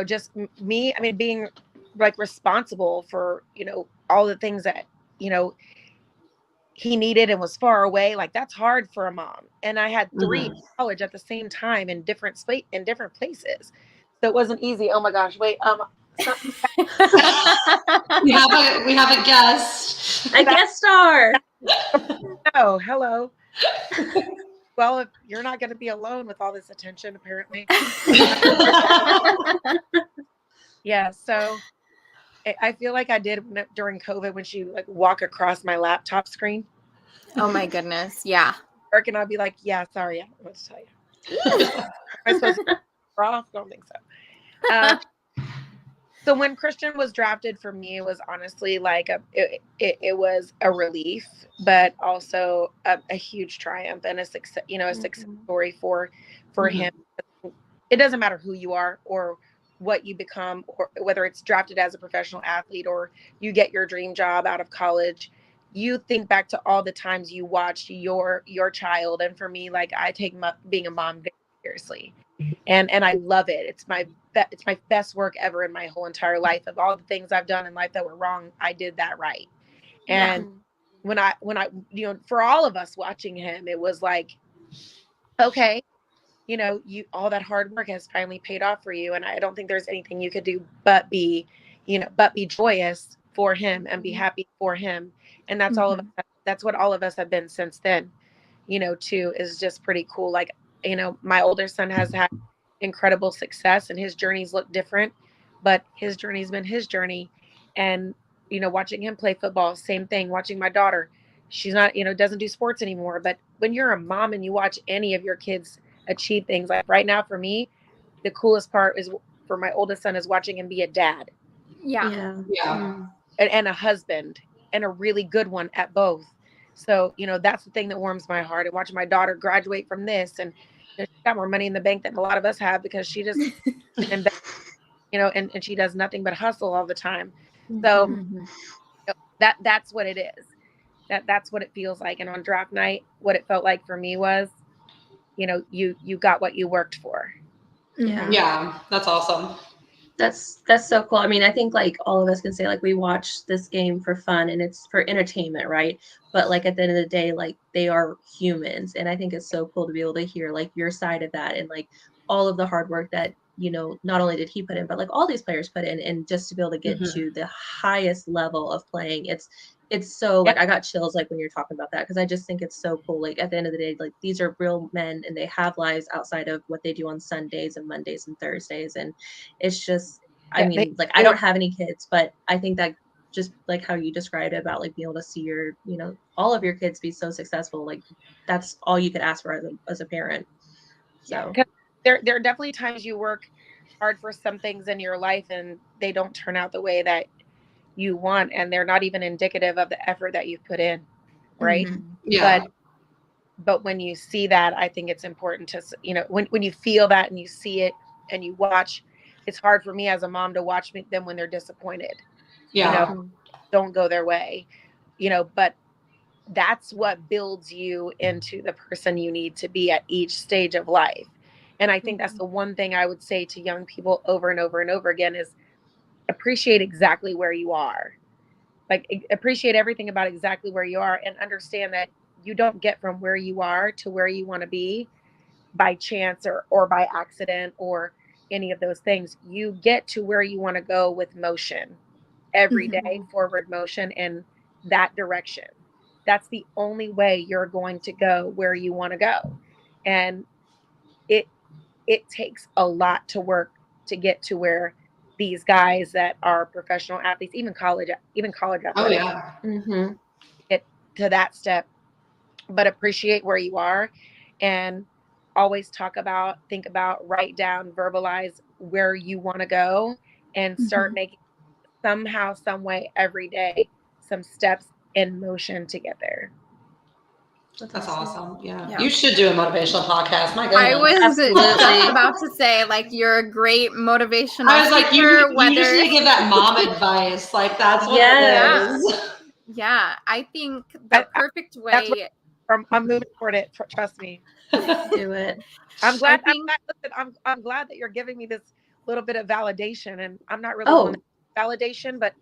just me. I mean, being like responsible for all the things that he needed and was far away. Like, that's hard for a mom. And I had 3 in college at the same time in different places, so it wasn't easy. Oh my gosh! Wait, we have a guest. A guest star. Oh, hello. Well, if you're not going to be alone with all this attention, apparently. Yeah. So I feel like I did during COVID when she like walk across my laptop screen. Oh my goodness. Yeah. And I'll be like, yeah, sorry. I don't know what to tell you. Am I supposed to off? I don't think so. So when Christian was drafted, for me, it was honestly like it was a relief, but also a huge triumph and a success, a success story for him. It doesn't matter who you are or what you become, or whether it's drafted as a professional athlete or you get your dream job out of college. You think back to all the times you watched your child, and for me, like, I take being a mom very seriously. And I love it. It's my best work ever in my whole entire life. Of all the things I've done in life that were wrong, I did that right. And when I for all of us watching him, it was like, okay, all that hard work has finally paid off for you. And I don't think there's anything you could do but be joyous for him and be happy for him. And that's all of us. That's what all of us have been since then. Too, is just pretty cool. Like, my older son has had incredible success, and his journeys look different, but his journey's been his journey. And, watching him play football, same thing. Watching my daughter, she's not, doesn't do sports anymore. But when you're a mom and you watch any of your kids achieve things, like right now for me, the coolest part is for my oldest son is watching him be a dad. Yeah. And a husband, and a really good one at both. So, that's the thing that warms my heart. And watching my daughter graduate from this, and she's got more money in the bank than a lot of us have, because she just, and she does nothing but hustle all the time. So that's what it is. That's what it feels like. And on draft night, what it felt like for me was, you got what you worked for. Yeah, that's awesome. That's so cool. I mean, I think like all of us can say like we watch this game for fun and it's for entertainment, right? But like at the end of the day, like they are humans, and I think it's so cool to be able to hear like your side of that, and like all of the hard work that not only did he put in, but like all these players put in, and just to be able to get to the highest level of playing, it's so like I got chills like when you're talking about that, because I just think it's so cool. Like at the end of the day, like these are real men, and they have lives outside of what they do on Sundays and Mondays and Thursdays, and it's just I don't have any kids, but I think that just like how you described it about like being able to see your, you know, all of your kids be so successful. Like that's all you could ask for as a parent. So there are definitely times you work hard for some things in your life and they don't turn out the way that you want, and they're not even indicative of the effort that you've put in, right? Yeah. But when you see that, I think it's important to, you know, when you feel that and you see it and you watch, it's hard for me as a mom to watch them when they're disappointed. Yeah. You know, don't go their way, you know, but that's what builds you into the person you need to be at each stage of life. And I think that's the one thing I would say to young people over and over and over again is appreciate exactly where you are. Like appreciate everything about exactly where you are and understand that you don't get from where you are to where you want to be by chance or by accident or any of those things. You get to where you want to go with motion every day, forward motion in that direction. That's the only way you're going to go where you want to go. And it takes a lot to work to get to where these guys that are professional athletes, even college athletics, get to that step. But appreciate where you are and always think about, write down, verbalize where you want to go and start making somehow, some way every day, some steps in motion to get there. That's awesome. Yeah. You should do a motivational podcast. My goodness. I was just about to say, like, you're a great motivational I was like, speaker, you usually give that mom advice. Like, that's what it is. Yeah. I think the perfect way. I'm moving toward it. Trust me. Do it. I'm glad that you're giving me this little bit of validation, and I'm not really one validation, but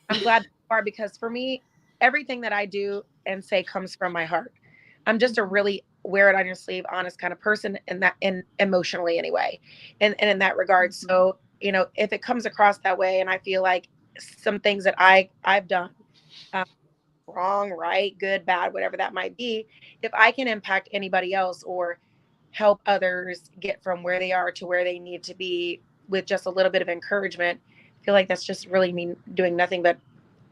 I'm glad you are, because for me, everything that I do and say comes from my heart. I'm just a really wear it on your sleeve, honest kind of person, in emotionally anyway, and in that regard. So, you know, if it comes across that way, and I feel like some things that I've done wrong, right, good, bad, whatever that might be, if I can impact anybody else or help others get from where they are to where they need to be with just a little bit of encouragement, I feel like that's just really me doing nothing but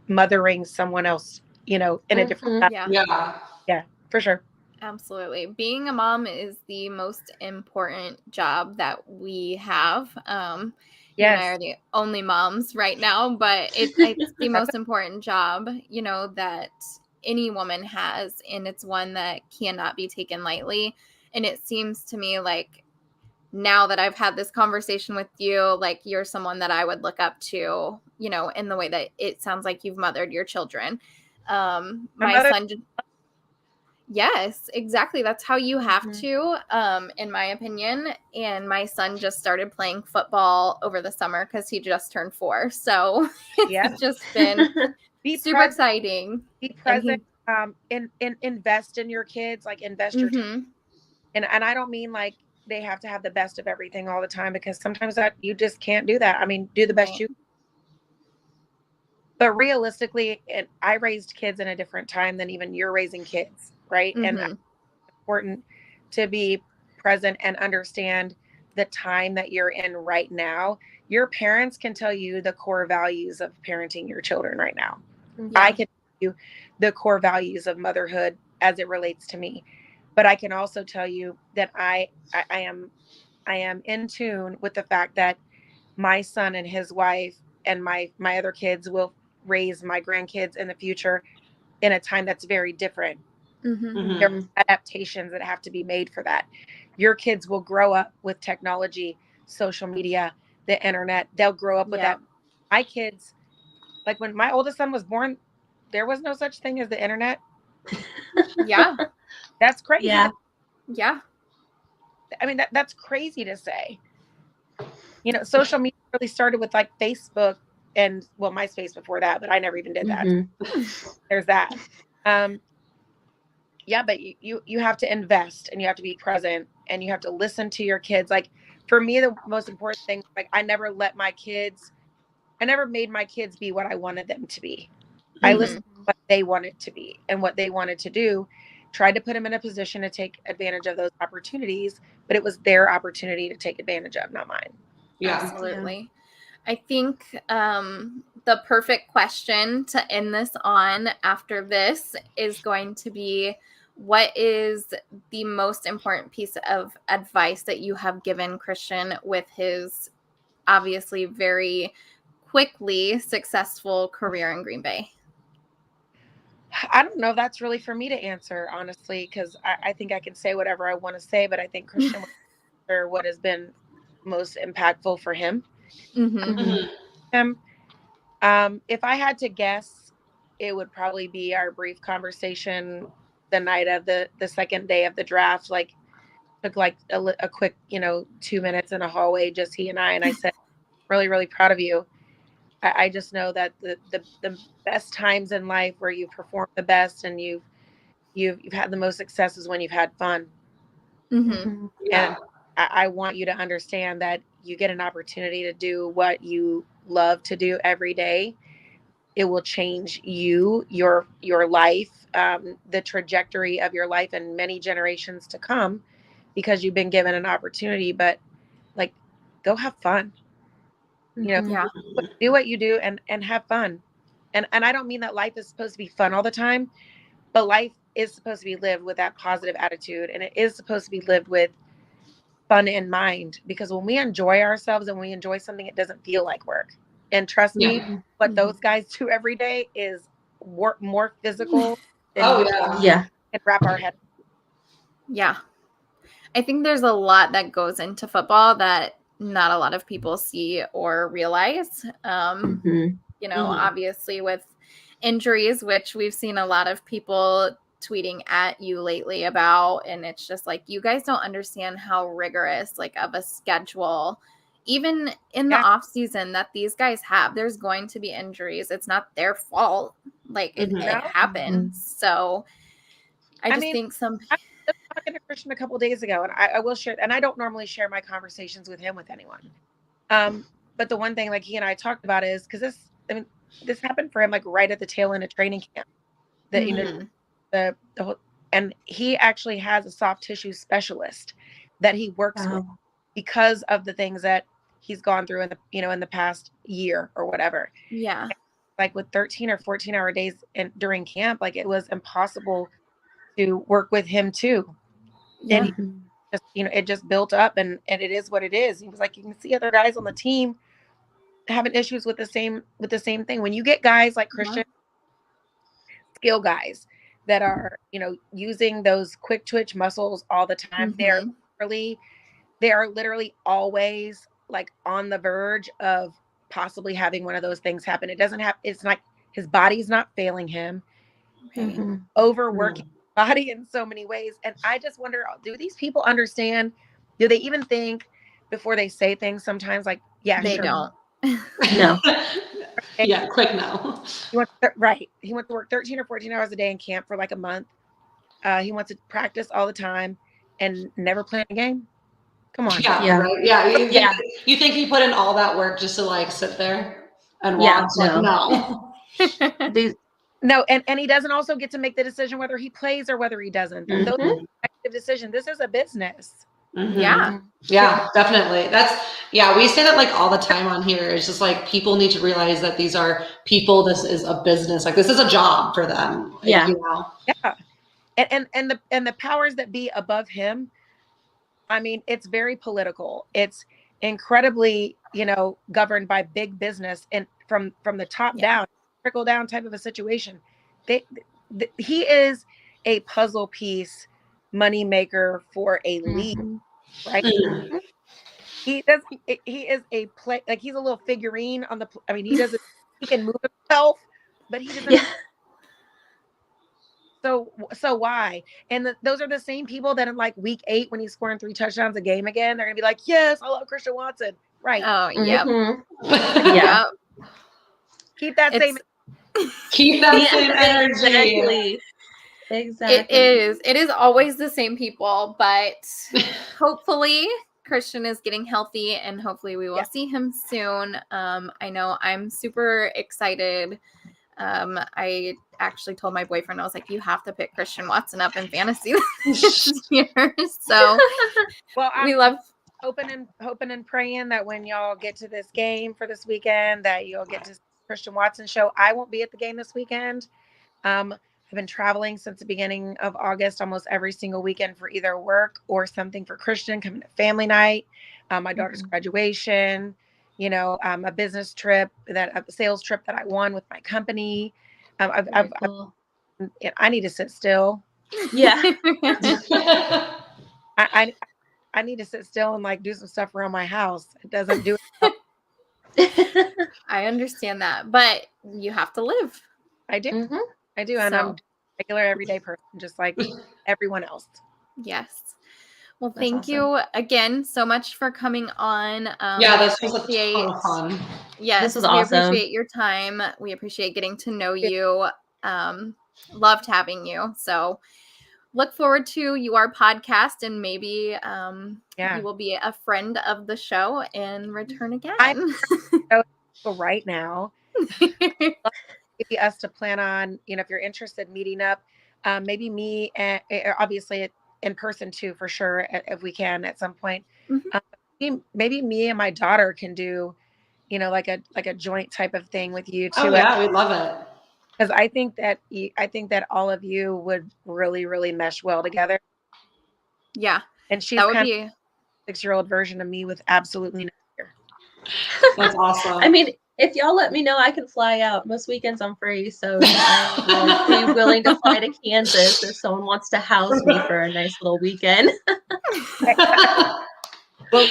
mothering someone else, you know, in a different yeah, for sure. Absolutely. Being a mom is the most important job that we have. You and I are the only moms right now, but it's the most important job, you know, that any woman has, and it's one that cannot be taken lightly. And it seems to me like now that I've had this conversation with you, like you're someone that I would look up to, you know, in the way that it sounds like you've mothered your children. My son Yes, exactly. That's how you have to, in my opinion. And my son just started playing football over the summer because he just turned 4. So it's just been super exciting. Be present. Invest in your kids, like invest your time. And I don't mean like they have to have the best of everything all the time, because sometimes that you just can't do that. I mean, do the best you can. But realistically, I raised kids in a different time than even you're raising kids, right? And it's important to be present and understand the time that you're in right now. Your parents can tell you the core values of parenting your children right now. I can tell you the core values of motherhood as it relates to me. But I can also tell you that I am in tune with the fact that my son and his wife and my other kids will raise my grandkids in the future in a time that's very different. There are adaptations that have to be made for that. Your kids will grow up with technology, social media, the internet. They'll grow up with that. My kids, like when my oldest son was born, there was no such thing as the internet. That's crazy. I mean, that's crazy to say. You know, social media really started with like Facebook and MySpace before that, but I never even did that. There's that. But you have to invest, and you have to be present, and you have to listen to your kids. Like for me, the most important thing, like I never made my kids be what I wanted them to be. I listened to what they wanted to be and what they wanted to do, tried to put them in a position to take advantage of those opportunities, but it was their opportunity to take advantage of, not mine. Absolutely. I think the perfect question to end this on after this is going to be, what is the most important piece of advice that you have given Christian with his obviously very quickly successful career in Green Bay? I don't know if that's really for me to answer, honestly, because I think I can say whatever I want to say, but I think Christian would answer what has been most impactful for him. Mm-hmm. If I had to guess, it would probably be our brief conversation the night of the second day of the draft. Like, took like a quick 2 minutes in a hallway, just he and I said, really, really proud of you. I just know that the best times in life where you've performed the best and you've had the most success is when you've had fun. Mm-hmm. And I want you to understand that you get an opportunity to do what you love to do every day. It will change your life, the trajectory of your life and many generations to come, because you've been given an opportunity. But like, go have fun. Yeah. Do what you do and have fun. And I don't mean that life is supposed to be fun all the time, but life is supposed to be lived with that positive attitude, and it is supposed to be lived with fun in mind, because when we enjoy ourselves and we enjoy something, it doesn't feel like work. And trust me, what those guys do every day is work more physical than we can wrap our head. Yeah. I think there's a lot that goes into football that not a lot of people see or realize. Obviously with injuries, which we've seen a lot of people tweeting at you lately about, and it's just like, you guys don't understand how rigorous like of a schedule, even in the off season, that these guys have. There's going to be injuries. It's not their fault. Like it happens. So I think I was talking to Christian a couple of days ago, and I will share, and I don't normally share my conversations with him with anyone. But the one thing like he and I talked about is, because this happened for him like right at the tail end of training camp. The whole, and he actually has a soft tissue specialist that he works with because of the things that he's gone through in the past year or whatever. Yeah. And like with 13 or 14-hour days during camp, like it was impossible to work with him too. Yeah. And it just built up, and it is what it is. He was like, you can see other guys on the team having issues with the same thing. When you get guys like Christian, skill guys that are using those quick twitch muscles all the time, they are literally always like on the verge of possibly having one of those things happen. It's not, his body's not failing him. Overworking body in so many ways. And I just wonder, do these people understand? Do they even think before they say things sometimes? Like, they don't. No. Quick no. He wants to work 13 or 14 hours a day in camp for like a month. He wants to practice all the time and never play a game. Come on. You think he put in all that work just to like sit there and watch? No. No, and he doesn't also get to make the decision whether he plays or whether he doesn't. Those are active decisions. This is a business. Yeah, definitely. We say that like all the time on here. It's just like, people need to realize that these are people. This is a business. Like, this is a job for them. And the powers that be above him, I mean, it's very political. It's incredibly, governed by big business, and from the top down, trickle down type of a situation. He is a puzzle piece money maker for a league, right? He is a play, like he's a little figurine on the, I mean, he can move himself, but he doesn't. So why? And those are the same people that in like week 8, when he's scoring 3 touchdowns a game again, they're gonna be like, yes, I love Christian Watson. Right. Oh, yeah. Yeah. Keep that same energy. Exactly. It is always the same people, but hopefully Christian is getting healthy, and hopefully we will see him soon. I know I'm super excited. I actually told my boyfriend, I was like, you have to pick Christian Watson up in fantasy this year. So we love hoping and praying that when y'all get to this game for this weekend, that you'll get to Christian Watson show. I won't be at the game this weekend. I've been traveling since the beginning of August, almost every single weekend for either work or something for Christian, coming to family night, my daughter's graduation, a business trip, a sales trip that I won with my company. Cool. I need to sit still. Yeah. I need to sit still and like do some stuff around my house. It doesn't do it. I understand that, but you have to live. I do. Mm-hmm. I do. And I'm a regular everyday person, just like everyone else. Yes. Well, That's thank awesome. you again so much for coming on. This was a ton of fun. Yes, This was we awesome. appreciate your time. We appreciate getting to know you. Loved having you. So look forward to your podcast, and maybe you will be a friend of the show and return again. Right now, maybe us to plan on, if you're interested in meeting up, maybe me and obviously in person too, for sure, if we can at some point. Maybe me and my daughter can do, like a joint type of thing with you too. Oh yeah, we'd love it. Because I think that all of you would really, really mesh well together. Yeah, and she's kind of a 6-year-old version of me with absolutely no fear. That's awesome. I mean, if y'all let me know, I can fly out. Most weekends I'm free, so I'm pretty willing to fly to Kansas if someone wants to house me for a nice little weekend. Well,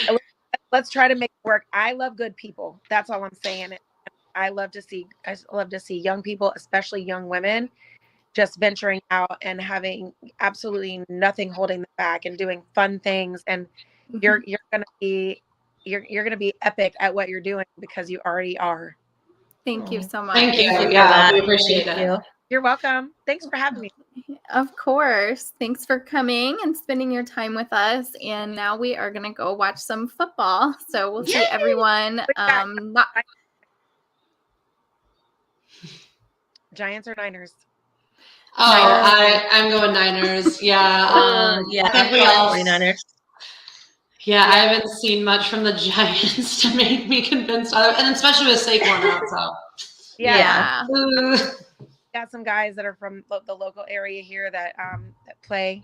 let's try to make it work. I love good people. That's all I'm saying. I love to see young people, especially young women, just venturing out and having absolutely nothing holding them back and doing fun things. And you're gonna be epic at what you're doing because you already are. Thank you so much. Thank you. Thank you Yeah, we appreciate Thank it. you. You're welcome. Thanks for having me. Of course. Thanks for coming and spending your time with us. And now we are going to go watch some football. So we'll see everyone. Giants or Niners? I'm going Niners. Yeah. I think we all 49ers. Yeah, I haven't seen much from the Giants to make me convinced of it, and especially with Saquon out. So yeah. Got some guys that are from the local area here that play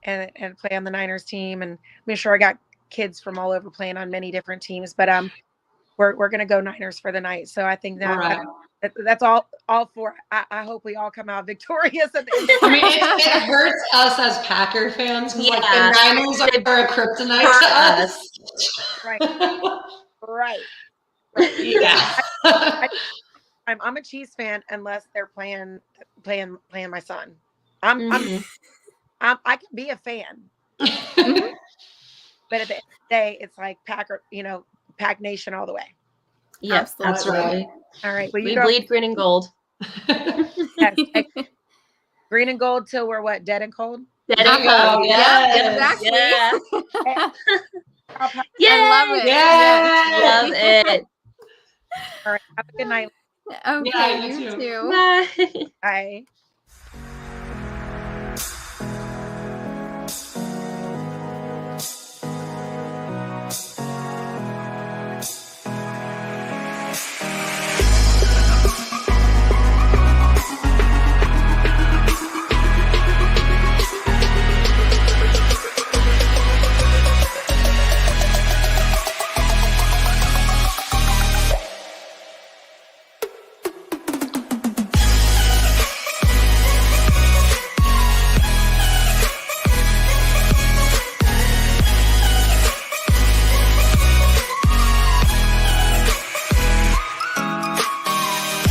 and play on the Niners team, and I'm sure I got kids from all over playing on many different teams. But we're gonna go Niners for the night. So I think that's all for. I hope we all come out victorious at the end. I mean, it hurts us as Packer fans because like the Niners are a kryptonite to us. Right. Yeah. I'm a Chiefs fan unless they're playing my son. I can be a fan, but at the end of the day, it's like Packer, Pack Nation all the way. Yes, that's right. All right, well, we bleed green and gold. Yes, green and gold till we're what? Dead and cold. Dead and cold. Yes. Exactly. Yeah. I love it. Yes. Love it. All right. Have a good night. Okay, you too. Bye. Bye.